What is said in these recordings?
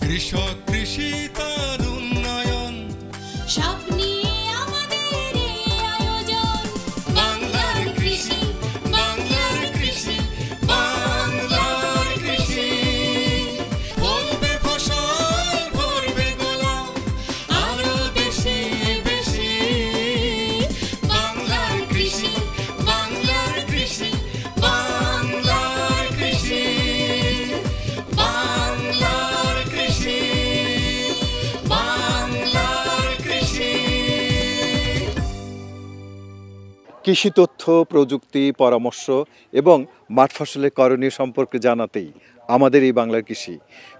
কৃষক কৃষি তার উন্নয়ন সব নিয়ে আমাদের এই আয়োজন। বাংলার কৃষি, বাংলার কৃষি, বাংলার কৃষি। ফলবে ফসল ভরবে গোলা আরো বেশি বেশি। বাংলার কৃষি, বাংলার কৃষি, বাংলার কৃষি, বাংলার কৃষি, বাংলার কৃষি। কৃষি তথ্য, প্রযুক্তি, পরামর্শ এবং মাঠ ফসলের করণীয় সম্পর্কে জানাতেই আমাদের এই বাংলার কৃষি।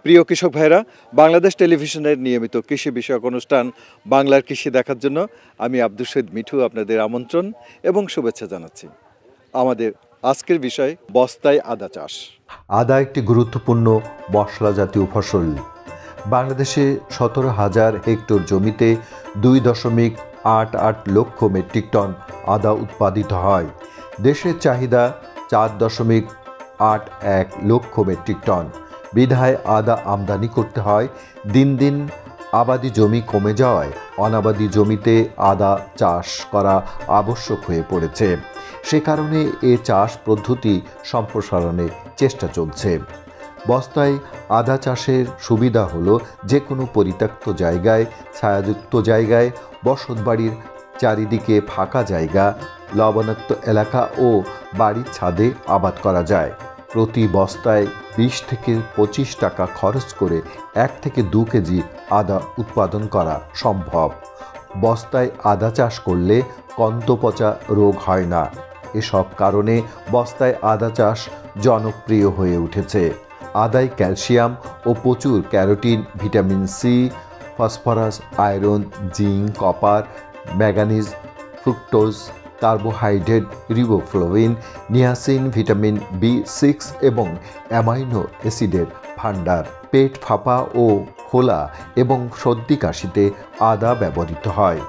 প্রিয় কৃষক ভাইরা, বাংলাদেশ টেলিভিশনের নিয়মিত কৃষি বিষয়ক অনুষ্ঠান বাংলার কৃষি দেখার জন্য আমি আব্দুল শহীদ মিঠু আপনাদের আমন্ত্রণ এবং শুভেচ্ছা জানাচ্ছি। আমাদের আজকের বিষয় বস্তায় আদা চাষ। আদা একটি গুরুত্বপূর্ণ মশলা জাতীয় ফসল। বাংলাদেশে 17,000 হেক্টর জমিতে 2.88 লক্ষ মেট্রিক টন আদা উৎপাদিত হয়। দেশের চাহিদা 4.81 লক্ষ মেট্রিক টন। বিধায় আদা আমদানি করতে হয়। দিন দিন আবাদি জমি কমে যাওয়ায় অনাবাদি জমিতে আদা চাষ করা আবশ্যক হয়ে পড়েছে। সে কারণে এ চাষ পদ্ধতি সম্প্রসারণের চেষ্টা চলছে। বস্তায় আদা চাষের সুবিধা হলো যে কোনো পরিত্যক্ত জায়গায়, ছায়াযুক্ত জায়গায়, বসতবাড়ির চারিদিকে ফাঁকা জায়গা, লবণাক্ত এলাকা ও বাড়ির ছাদে আবাদ করা যায়। প্রতি বস্তায় 20 থেকে 25 টাকা খরচ করে 1 থেকে 2 কেজি আদা উৎপাদন করা সম্ভব। বস্তায় আদা চাষ করলে কন্তপচা রোগ হয় না। এসব কারণে বস্তায় আদা চাষ জনপ্রিয় হয়ে উঠেছে। আদায় ক্যালসিয়াম ও প্রচুর carotene, vitamin C, phosphorus, iron, zinc, copper, manganese, fructose, carbohydrate, riboflavin, niacin, vitamin B6 এবং অ্যামাইনো অ্যাসিডের ভাণ্ডার। পেট ফাঁপা ও ফোলা এবং সর্দি কাশিতে আদা ব্যবহৃত হয়।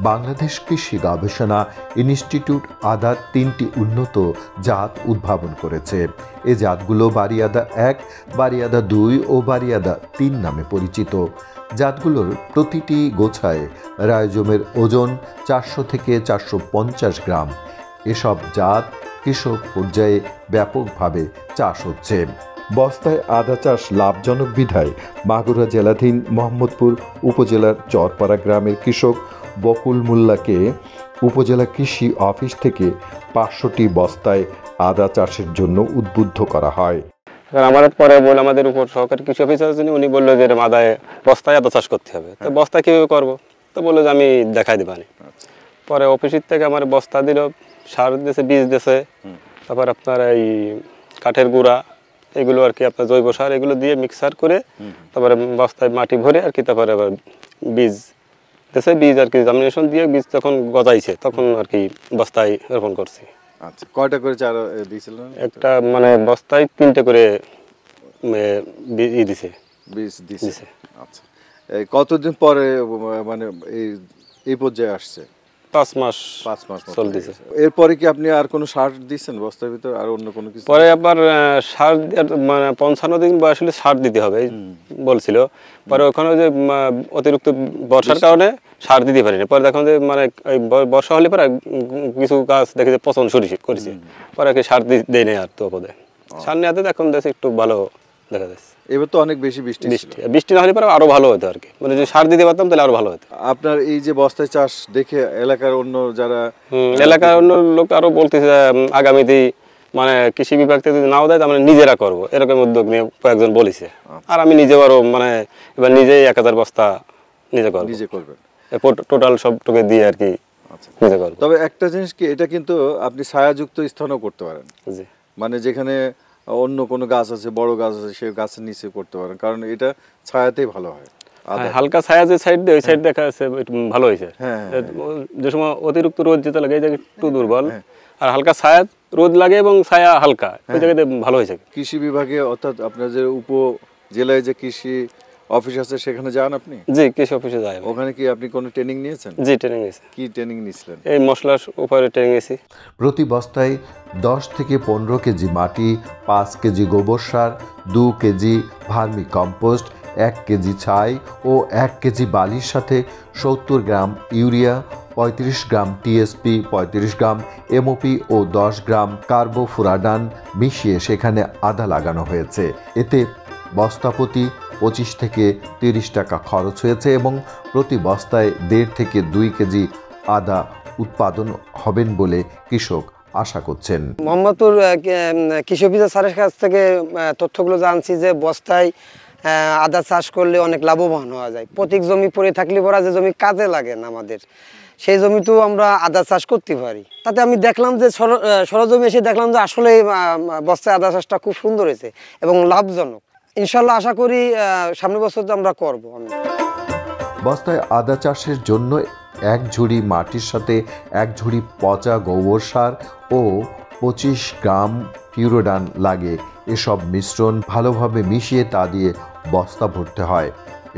বাংলাদেশ কৃষি গবেষণা ইনস্টিটিউট আদার 3টি উন্নত জাত উদ্ভাবন করেছে। এ জাতগুলো বাড়ি আদা 1, বাড়ি আদা 2 ও বাড়ি আদা 3 নামে পরিচিত। জাতগুলোর প্রতিটি গোছায় রাইজোমের ওজন 400 থেকে 450 গ্রাম। এসব জাত কৃষক পর্যায়ে ব্যাপকভাবে চাষ হচ্ছে। বস্তায় আদা চাষ লাভজনক বিধায় মাগুরা জেলাধীন মোহাম্মদপুর উপজেলার চরপাড়া গ্রামের কৃষক বকুল মোল্লাকে উপজেলা কৃষি অফিস থেকে 500টি বস্তায় আদা চাষের জন্য উদ্বুদ্ধ করা হয়। আমার পরে বলে আমাদের উপর সহকারী কৃষি অফিসার যিনি, উনি বললো যে মাদায় বস্তায় আদা চাষ করতে হবে। তো বস্তা কীভাবে করবো? তো বললো যে আমি দেখাই দেবানি। পরে অফিসের থেকে আমার বস্তা দিল, সার দিয়েছে, বীজ দিয়েছে, তারপর আপনার এই কাঠের গুঁড়া, এগুলো আর কি আপনার জৈব সার, এগুলো দিয়ে মিক্সার করে তারপরে বস্তায় মাটি ভরে আর কি, তারপরে আবার বীজ দিয়েছে। বীজ আর কি জার্মিনেশন দিয়ে বীজ যখন গজাইছে তখন আর কি বস্তায় রোপণ করছি। আচ্ছা, কয়টা করে চারা দিয়েছিলেন? একটা মানে বস্তায় 3টে করে দিছে, বীজ দিয়েছে। আচ্ছা, কতদিন পরে মানে এই পর্যায়ে আসছে? 5 মাস চলতেছে। এরপরে কি আপনি আর কোনো সার দিচ্ছেন বস্তার ভিতর, আর অন্য কোনো কিছু? পরে আবার সার মানে 55 দিন বয়স হলে সার দিতে হবে বলছিল। পরে ওখানে যে অতিরিক্ত বর্ষার কারণে সার দিতে পারিনি। পরে দেখুন যে মানে বর্ষা হলে পরে কিছু গাছ দেখে যে পচন শুরু করেছে, পরে আর কি সার দেয় নেই আর তো পদে সার নেওয়াতে এখন দেখছে একটু ভালো দেখা যাচ্ছে। এবার তো অনেক বেশি বৃষ্টি না হলে পরে আরো ভালো হতো আর কি, মানে যদি সার দিতে পারতাম তাহলে আরো ভালো হতো। আপনার এই যে বস্তায় চাষ দেখে এলাকার অন্য যারা এলাকার অন্য লোক আরো বলতেছে আগামীতে মানে কৃষি বিভাগ থেকে যদি নাও দেয় তাহলে নিজেরা করবো, এরকম উদ্যোগ নিয়ে কয়েকজন বলেছে। আর আমি নিজেও আরো মানে এবার নিজেই 1000 বস্তা নিজে করবেন টোটাল সবটুকু দিয়ে আর কি নিজে করবো। তবে একটা জিনিস কি, এটা কিন্তু আপনি ছায়াযুক্ত স্থানেও করতে পারেন। মানে যেখানে অন্য কোনো গাছ আছে, বড় গাছ আছে, সেই গাছের নিচে করতে পারেন, কারণ এটা ছায়াতেই ভালো হয়। হালকা ছায়া যে সাইড দিয়ে ওই সাইড দেখা যাচ্ছে ভালো হয়েছে। যে সময় অতিরিক্ত রোদ যেতে লাগে এই জায়গায় একটু দুর্বল, আর হালকা ছায়া রোদ লাগে এবং ছায়া হালকা, ওই জায়গাতে ভালো হয়েছে। কৃষি বিভাগে অর্থাৎ আপনার যে উপজেলায় যে কৃষি অফিস আছে সেখানে যান আপনি? জি, কৃষি অফিসে যাই। ওখানে কি আপনি কোনো ট্রেনিং নিয়েছেন? জি, ট্রেনিং নিয়েছি। কি ট্রেনিং নিয়েছিলেন? এই মশলার উপরে ট্রেনিং নিয়েছি। প্রতি বস্তায় 10 থেকে 15 কেজি মাটি, 5 কেজি গোবর সার, 2 কেজি ভার্মি কম্পোস্ট 1 কেজি ছাই ও 1 কেজি বালির সাথে 70 গ্রাম ইউরিয়া, 35 গ্রাম টিএসপি, 35 গ্রাম এমওপি ও 10 গ্রাম কার্বোফুরাডান মিশিয়ে সেখানে আদা লাগানো হয়েছে। এতে বস্তাপ্রতি 25 থেকে 30 টাকা খরচ হয়েছে এবং প্রতি বস্তায় 1.5 থেকে 2 কেজি আদা উৎপাদন হবেন বলে কৃষক আশা করছেন। মোহাম্মদপুর কৃষি অফিসার স্যারের কাছ থেকে তথ্যগুলো জানছি যে বস্তায় আদা চাষ করলে অনেক লাভবান হওয়া যায়। প্রত্যেক জমি পড়ে থাকলে পরা যে জমি কাজে লাগে না আমাদের, সেই জমিতেও আমরা আদা চাষ করতে পারি। তাতে আমি দেখলাম যে সরজমি এসে দেখলাম যে আসলে বস্তায় আদা চাষটা খুব সুন্দর হয়েছে এবং লাভজনক। ইনশাল্লাহ আশা করি সামনের বছর আমরা করব। বস্তায় আদা চাষের জন্য 1 ঝুড়ি মাটির সাথে 1 ঝুড়ি পচা গোবর সার ও 25 গ্রাম ফিউরোডান লাগে। এসব মিশ্রণ ভালোভাবে মিশিয়ে তা দিয়ে বস্তা ভরতে হয়।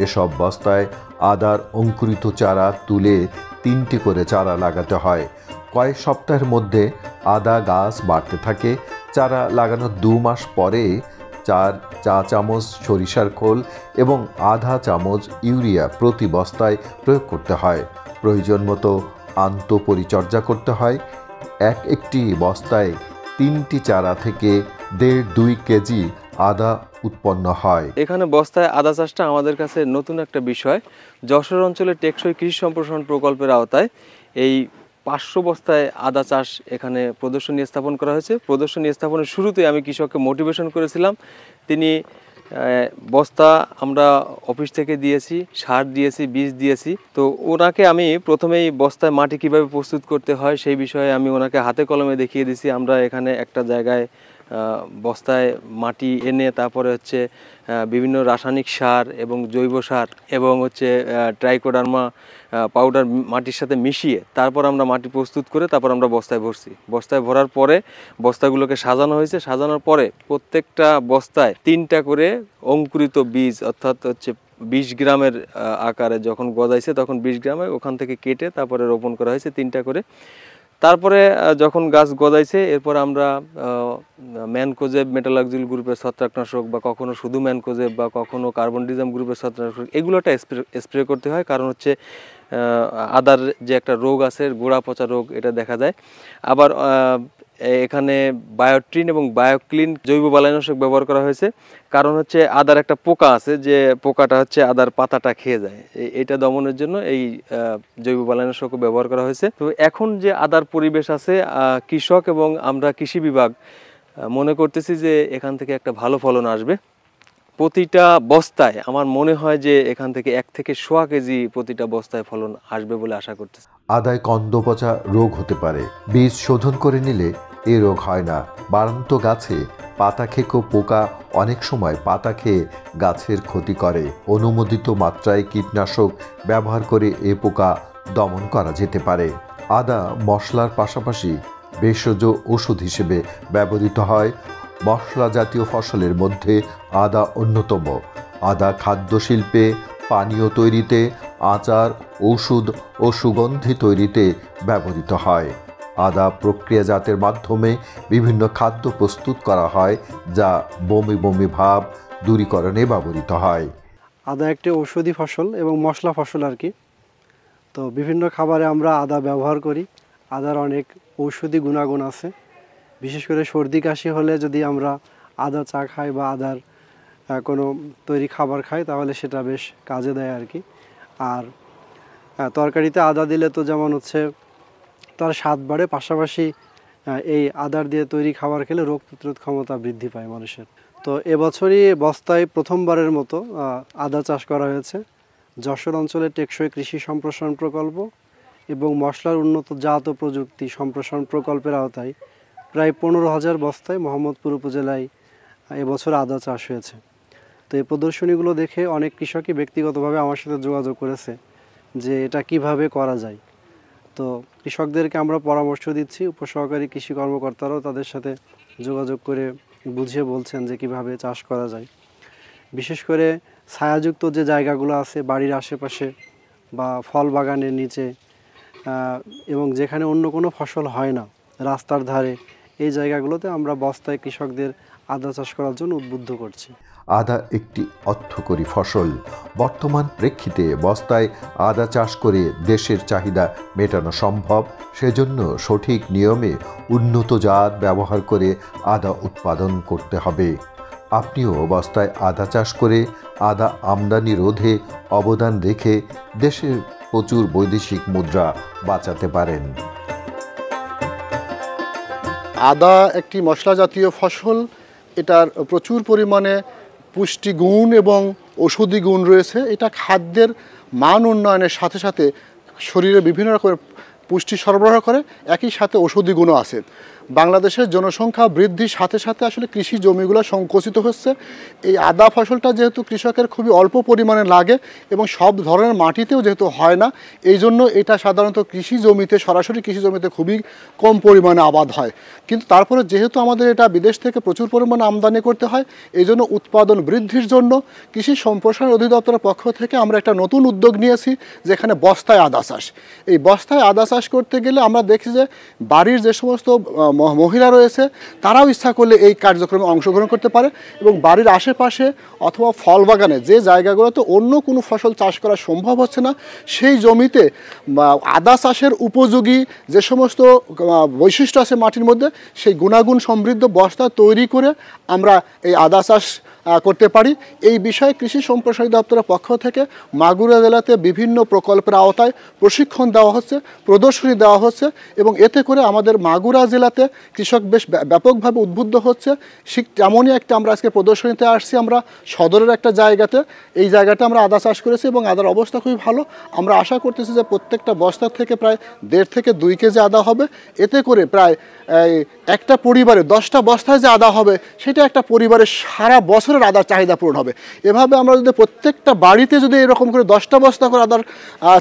এসব বস্তায় আদার অঙ্কুরিত চারা তুলে 3টি করে চারা লাগাতে হয়। কয়েক সপ্তাহের মধ্যে আদা গাছ বাড়তে থাকে। চারা লাগানোর 2 মাস পরে 4 চা চামচ সরিষার খোল এবং আধা চামচ ইউরিয়া প্রতি বস্তায় প্রয়োগ করতে হয়। প্রয়োজন মতো আন্তঃপরিচর্যা করতে হয়। একটি বস্তায় 3টি চারা থেকে 1.5-2 কেজি আদা উৎপন্ন হয়। এখানে বস্তায় আদা চাষটা আমাদের কাছে নতুন একটা বিষয়। যশোর অঞ্চলে টেকসই কৃষি সম্প্রসারণ প্রকল্পের আওতায় এই 500 বস্তায় আদা চাষ এখানে প্রদর্শনী স্থাপন করা হয়েছে। প্রদর্শনী স্থাপনের শুরুতে আমি কৃষককে মোটিভেশন করেছিলাম। তিনি বস্তা আমরা অফিস থেকে দিয়েছি, সার দিয়েছি, বীজ দিয়েছি। তো ওনাকে আমি প্রথমেই বস্তায় মাটি কিভাবে প্রস্তুত করতে হয় সেই বিষয়ে আমি ওনাকে হাতে কলমে দেখিয়ে দিয়েছি। আমরা এখানে একটা জায়গায় বস্তায় মাটি এনে তারপরে হচ্ছে বিভিন্ন রাসায়নিক সার এবং জৈব সার এবং হচ্ছে ট্রাইকোডার্মা পাউডার মাটির সাথে মিশিয়ে তারপর আমরা মাটি প্রস্তুত করে তারপর আমরা বস্তায় ভরছি। বস্তায় ভরার পরে বস্তাগুলোকে সাজানো হয়েছে। সাজানোর পরে প্রত্যেকটা বস্তায় 3টা করে অঙ্কুরিত বীজ, অর্থাৎ হচ্ছে 20 গ্রামের আকারে যখন গজাইছে তখন 20 গ্রামে ওখান থেকে কেটে তারপরে রোপণ করা হয়েছে 3টা করে। তারপরে যখন গাছ গজাইছে এরপর আমরা ম্যানকোজেব মেটালাক্সিল গ্রুপের ছত্রাকনাশক বা কখনো শুধু ম্যানকোজেব বা কখনো কার্বনডিজাম গ্রুপের ছত্রাকনাশক এগুলোটা স্প্রে করতে হয়। কারণ হচ্ছে আদার যে একটা রোগ আছে, গোড়া পচা রোগ, এটা দেখা যায়। আবার এখানে বায়োট্রিন এবং বায়োক্লিন জৈব বালাইনাশক ব্যবহার করা হয়েছে। কারণ হচ্ছে আদার একটা পোকা আছে, যে পোকাটা হচ্ছে আদার পাতাটা খেয়ে যায়। এটা দমনের জন্য এই জৈব বালাইনাশকও ব্যবহার করা হয়েছে। তো এখন যে আদার পরিবেশ আছে, কৃষক এবং আমরা কৃষি বিভাগ মনে করতেছি যে এখান থেকে একটা ভালো ফলন আসবে। প্রতিটা বস্তায় আমার মনে হয় যে এখান থেকে 1 থেকে 1.25 কেজি প্রতিটা বস্তায় ফলন আসবে বলে আশা করতেছি। আদায় কন্দ পচা রোগ হতে পারে। বীজ শোধন করে নিলে এ রোগ হয় না। বাড়ন্ত গাছে পাতা খেকো পোকা অনেক সময় পাতা খেয়ে গাছের ক্ষতি করে। অনুমোদিত মাত্রায় কীটনাশক ব্যবহার করে এ পোকা দমন করা যেতে পারে। আদা মশলার পাশাপাশি ভেষজ ওষুধ হিসেবে ব্যবহৃত হয়। মশলা জাতীয় ফসলের মধ্যে আদা অন্যতম। আদা খাদ্য শিল্পে, পানীয় তৈরিতে, আচার, ঔষধ ও সুগন্ধি তৈরিতে ব্যবহৃত হয়। আদা প্রক্রিয়াজাতের মাধ্যমে বিভিন্ন খাদ্য প্রস্তুত করা হয়, যা বমি বমি ভাব দূরীকরণে ব্যবহৃত হয়। আদা একটি ঔষধি ফসল এবং মশলা ফসল আর কি। তো বিভিন্ন খাবারে আমরা আদা ব্যবহার করি। আদার অনেক ঔষধি গুণাগুণ আছে। বিশেষ করে সর্দি কাশি হলে যদি আমরা আদা চা খাই বা আদার কোনো তৈরি খাবার খাই তাহলে সেটা বেশ কাজে দেয় আর কি। আর তরকারিতে আদা দিলে তো যেমন হচ্ছে তার স্বাদ বাড়ে, পাশাপাশি এই আদার দিয়ে তৈরি খাবার খেলে রোগ প্রতিরোধ ক্ষমতা বৃদ্ধি পায় মানুষের। তো এবছরই বস্তায় প্রথমবারের মতো আদা চাষ করা হয়েছে। যশোর অঞ্চলে টেকসই কৃষি সম্প্রসারণ প্রকল্প এবং মশলার উন্নত জাত ও প্রযুক্তি সম্প্রসারণ প্রকল্পের আওতায় প্রায় 15,000 বস্তায় মোহাম্মদপুর উপজেলায় এবছর আদা চাষ হয়েছে। তো এই প্রদর্শনীগুলো দেখে অনেক কৃষকই ব্যক্তিগতভাবে আমার সাথে যোগাযোগ করেছে যে এটা কিভাবে করা যায়। তো কৃষকদেরকে আমরা পরামর্শ দিচ্ছি, উপসহকারী কৃষি কর্মকর্তারাও তাদের সাথে যোগাযোগ করে বুঝিয়ে বলছেন যে কিভাবে চাষ করা যায়। বিশেষ করে ছায়াযুক্ত যে জায়গাগুলো আছে বাড়ির আশেপাশে বা ফল বাগানের নিচে এবং যেখানে অন্য কোনো ফসল হয় না, রাস্তার ধারে, এই জায়গাগুলোতে আমরা বস্তায় কৃষকদের আদা চাষ করার জন্য উদ্বুদ্ধ করছি। আদা একটি অর্থকরী ফসল। বর্তমান প্রেক্ষিতে বস্তায় আদা চাষ করে দেশের চাহিদা মেটানো সম্ভব। সেজন্য সঠিক নিয়মে উন্নত জাত ব্যবহার করে আদা উৎপাদন করতে হবে। আপনিও বস্তায় আদা চাষ করে আদা আমদানি রোধে অবদান রেখে দেশের প্রচুর বৈদেশিক মুদ্রা বাঁচাতে পারেন। আদা একটি মশলা জাতীয় ফসল। এটার প্রচুর পরিমাণে পুষ্টিগুণ এবং ঔষধি গুণ রয়েছে। এটা খাদ্যের মান উন্নয়নের সাথে সাথে শরীরে বিভিন্ন রকমের পুষ্টি সরবরাহ করে, একই সাথে ঔষধি গুণও আছে। বাংলাদেশের জনসংখ্যা বৃদ্ধির সাথে সাথে আসলে কৃষি জমিগুলো সংকুচিত হচ্ছে। এই আদা ফসলটা যেহেতু কৃষকের খুবই অল্প পরিমাণে লাগে এবং সব ধরনের মাটিতেও যেহেতু হয় না, এই জন্য এটা সাধারণত কৃষি জমিতে, সরাসরি কৃষি জমিতে খুবই কম পরিমাণে আবাদ হয়। কিন্তু তারপরে যেহেতু আমাদের এটা বিদেশ থেকে প্রচুর পরিমাণে আমদানি করতে হয়, এই জন্য উৎপাদন বৃদ্ধির জন্য কৃষি সম্প্রসারণ অধিদপ্তরের পক্ষ থেকে আমরা একটা নতুন উদ্যোগ নিয়েছি, যেখানে বস্তায় আদা চাষ। এই বস্তায় আদা চাষ করতে গেলে আমরা দেখি যে বাড়ির যে সমস্ত মহিলা রয়েছে তারাও ইচ্ছা করলে এই কার্যক্রমে অংশগ্রহণ করতে পারে এবং বাড়ির আশেপাশে অথবা ফল বাগানে যে জায়গাগুলোতে অন্য কোনো ফসল চাষ করা সম্ভব হচ্ছে না, সেই জমিতে আদা চাষের উপযোগী যে সমস্ত বৈশিষ্ট্য আছে মাটির মধ্যে, সেই গুণাগুণ সমৃদ্ধ বস্তা তৈরি করে আমরা এই আদা চাষ করতে পারি। এই বিষয়ে কৃষি সম্প্রসারণ দপ্তরের পক্ষ থেকে মাগুরা জেলাতে বিভিন্ন প্রকল্পের আওতায় প্রশিক্ষণ দেওয়া হচ্ছে, প্রদর্শনী দেওয়া হচ্ছে এবং এতে করে আমাদের মাগুরা জেলাতে কৃষক বেশ ব্যাপকভাবে উদ্বুদ্ধ হচ্ছে। ঠিক তেমনই একটা আমরা আজকে প্রদর্শনীতে আসছি, আমরা সদরের একটা জায়গাতে। এই জায়গাটা আমরা আদা চাষ করেছি এবং আদার অবস্থা খুবই ভালো। আমরা আশা করতেছি যে প্রত্যেকটা বস্তা থেকে প্রায় 1.5 থেকে 2 কেজি আদা হবে। এতে করে প্রায় একটা পরিবারে 10টা বস্তায় যে আদা হবে, সেটা একটা পরিবারের সারা বছরের আদার চাহিদা পূরণ হবে। এভাবে আমরা যদি প্রত্যেকটা বাড়িতে যদি এরকম করে 10টা বস্তা করে আদার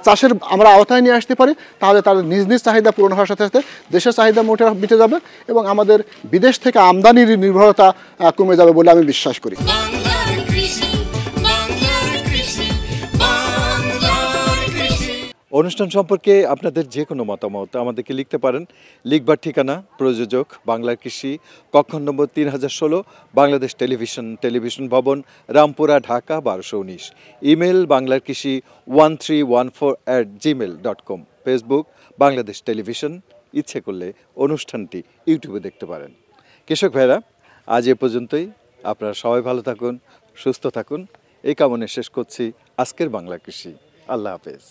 চাষের আমরা আওতায় নিয়ে আসতে পারি, তাহলে তাদের নিজ নিজ চাহিদা পূরণ হওয়ার সাথে সাথে দেশের চাহিদা মিটে যাবে এবং আমাদের বিদেশ থেকে আমদানির নির্ভরতা কমে যাবে বলে আমি বিশ্বাস করি। বাংলার কৃষি, বাংলার কৃষি, বাংলার কৃষি। অনুষ্ঠান সম্পর্কে আপনাদের যে কোনো মতামত আমাদেরকে লিখতে পারেন। লিখবার ঠিকানা প্রযোজক বাংলার কৃষি, কক্ষ নম্বর 3016, বাংলাদেশ টেলিভিশন ভবন, রামপুরা, ঢাকা 1219। ইমেল বাংলার কৃষি 1314@gmail.com। Facebook Bangladesh television. ইচ্ছে করলে অনুষ্ঠানটি ইউটিউবে দেখতে পারেন। কৃষক ভাইরা, আজ এ পর্যন্তই। আপনারা সবাই ভালো থাকুন, সুস্থ থাকুন, এই কামনে শেষ করছি আজকের বাংলা কৃষি। আল্লাহ হাফেজ।